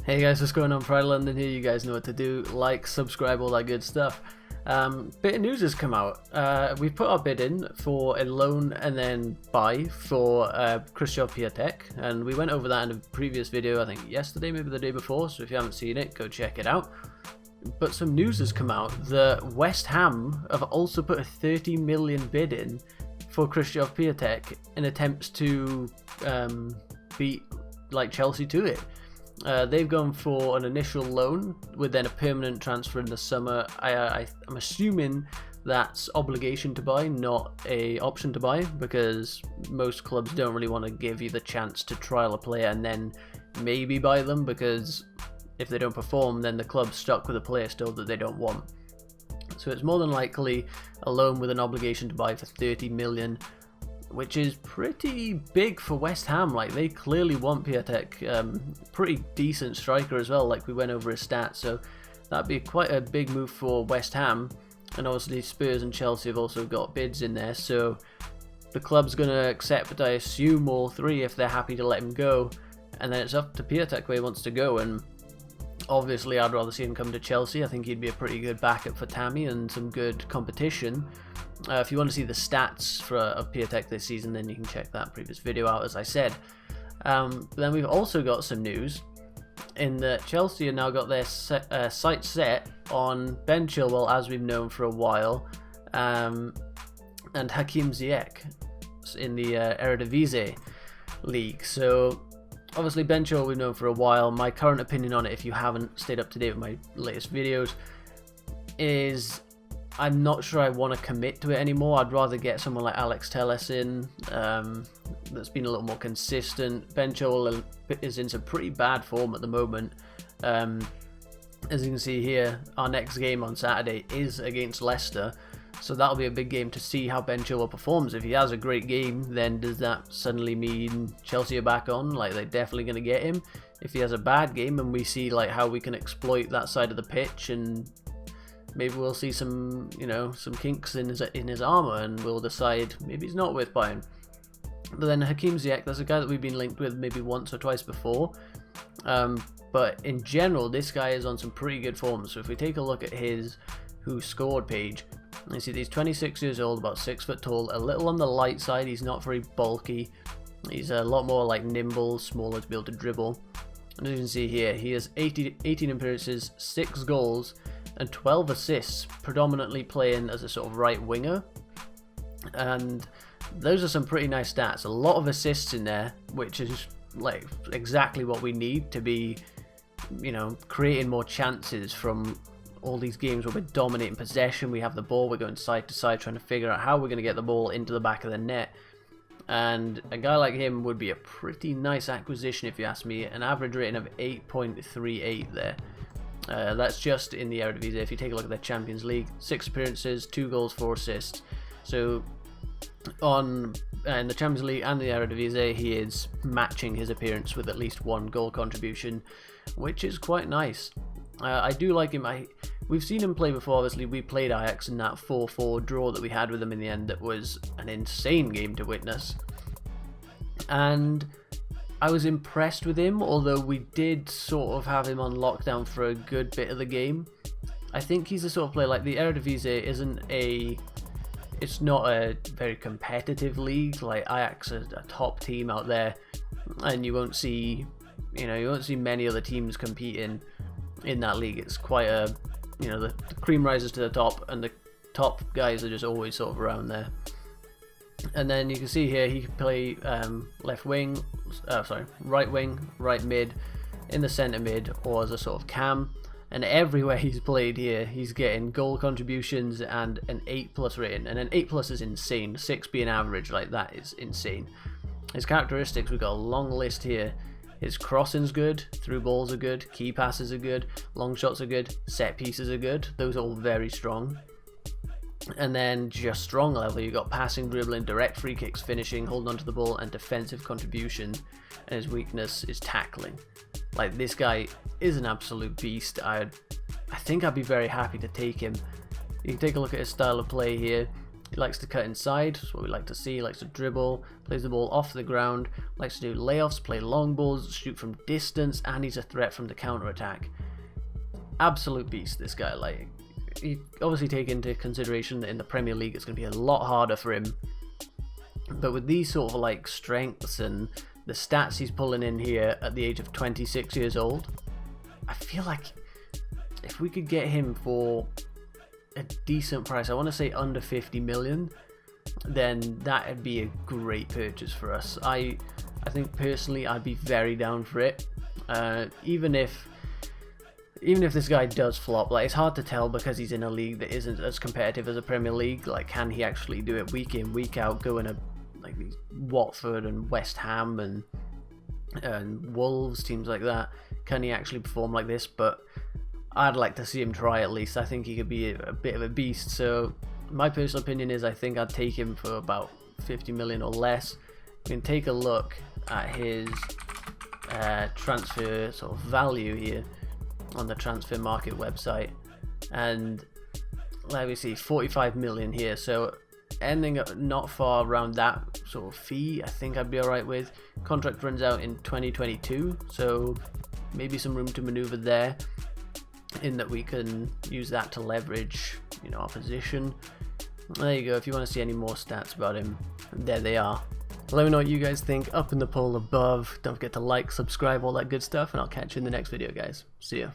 Hey guys, what's going on? Pride London here. You guys know what to do. Like, subscribe, all that good stuff. Bit of news has come out. We've put our bid in for a loan and then buy for Krzysztof Piatek, and we went over that in a previous video, I think yesterday, maybe the day before, so if you haven't seen it, go check it out. But some news has come out that West Ham have also put a 30 million bid in for Krzysztof Piatek in attempts to beat Chelsea to it. They've gone for an initial loan with then a permanent transfer in the summer. I'm assuming that's obligation to buy, not a option to buy, because most clubs don't really want to give you the chance to trial a player and then maybe buy them, because if they don't perform, then the club's stuck with a player still that they don't want. So it's more than likely a loan with an obligation to buy for 30 million, which is pretty big for West Ham. Like, they clearly want Piatek, pretty decent striker as well, like we went over his stats, so that'd be quite a big move for West Ham. And obviously Spurs and Chelsea have also got bids in there, so the club's going to accept, I assume, all three if they're happy to let him go, and then it's up to Piatek where he wants to go. And obviously I'd rather see him come to Chelsea. I think he'd be a pretty good backup for Tammy and some good competition. If you want to see the stats of Piatek this season, then you can check that previous video out, as I said. But then we've also got some news in that Chelsea have now got their sights set on Ben Chilwell, as we've known for a while, and Hakim Ziyech in the Eredivisie league. So obviously Ben Chilwell we've known for a while. My current opinion on it, if you haven't stayed up to date with my latest videos, is I'm not sure I want to commit to it anymore. I'd rather get someone like Alex Telles in, that's been a little more consistent. Ben Chilwell is in some pretty bad form at the moment. As you can see here, our next game on Saturday is against Leicester, so that'll be a big game to see how Ben Chilwell performs. If he has a great game, then does that suddenly mean Chelsea are back on? Like, they're definitely going to get him. If he has a bad game and we see like how we can exploit that side of the pitch, and maybe we'll see some, some kinks in his armour, and we'll decide maybe he's not worth buying. But then Hakim Ziyech, that's a guy that we've been linked with maybe once or twice before. But in general, this guy is on some pretty good form. So if we take a look at his who scored page, you see he's 26 years old, about 6 foot tall, a little on the light side. He's not very bulky. He's a lot more like nimble, smaller to be able to dribble. And as you can see here, he has 18 appearances, 6 goals, and 12 assists, predominantly playing as a sort of right winger. And those are some pretty nice stats. A lot of assists in there, which is like exactly what we need to be, creating more chances from all these games where we're dominating possession. We have the ball, we're going side to side trying to figure out how we're going to get the ball into the back of the net. And a guy like him would be a pretty nice acquisition if you ask me. An average rating of 8.38 there. That's just in the Eredivisie. If you take a look at the Champions League, 6 appearances, 2 goals, 4 assists. So in the Champions League and the Eredivisie, he is matching his appearance with at least 1 goal contribution, which is quite nice. I do like him. We've seen him play before. Obviously, we played Ajax in that 4-4 draw that we had with him in the end. That was an insane game to witness, and I was impressed with him, although we did sort of have him on lockdown for a good bit of the game. I think he's the sort of player, like the Eredivisie it's not a very competitive league. Like Ajax is a top team out there, and you won't see many other teams competing in that league. It's quite a, the cream rises to the top, and the top guys are just always sort of around there. And then you can see here he can play right wing, right mid, in the centre mid, or as a sort of cam. And everywhere he's played here, he's getting goal contributions and an 8+ rating. And an 8+ is insane. 6 being average, like that is insane. His characteristics, we've got a long list here. His crossing's good, through balls are good, key passes are good, long shots are good, set pieces are good. Those are all very strong. And then just strong level, you've got passing, dribbling, direct free kicks, finishing, holding onto the ball, and defensive contribution. And his weakness is tackling. Like, this guy is an absolute beast. I think I'd be very happy to take him. You can take a look at his style of play here. He likes to cut inside, that's what we like to see. He likes to dribble, plays the ball off the ground, likes to do layoffs, play long balls, shoot from distance, and he's a threat from the counter-attack. Absolute beast, this guy. Like, you obviously take into consideration that in the Premier League it's going to be a lot harder for him. But with these sort of like strengths and the stats he's pulling in here at the age of 26 years old, I feel like if we could get him for a decent price, I want to say under 50 million, then that would be a great purchase for us. I think personally I'd be very down for it. Even if this guy does flop, like, it's hard to tell because he's in a league that isn't as competitive as a Premier League. Like, can he actually do it week in, week out, going to like these Watford and West Ham and Wolves, teams like that? Can he actually perform like this? But I'd like to see him try at least. I think he could be a bit of a beast. So my personal opinion is I think I'd take him for about 50 million or less. You can take a look at his transfer sort of value here on the transfer market website, and let me see, 45 million here. So ending not far around that sort of fee, I think I'd be alright with. Contract runs out in 2022, so maybe some room to maneuver there, in that we can use that to leverage, you know, our position. There you go. If you want to see any more stats about him, there they are. Let me know what you guys think up in the poll above. Don't forget to like, subscribe, all that good stuff, and I'll catch you in the next video, guys. See ya.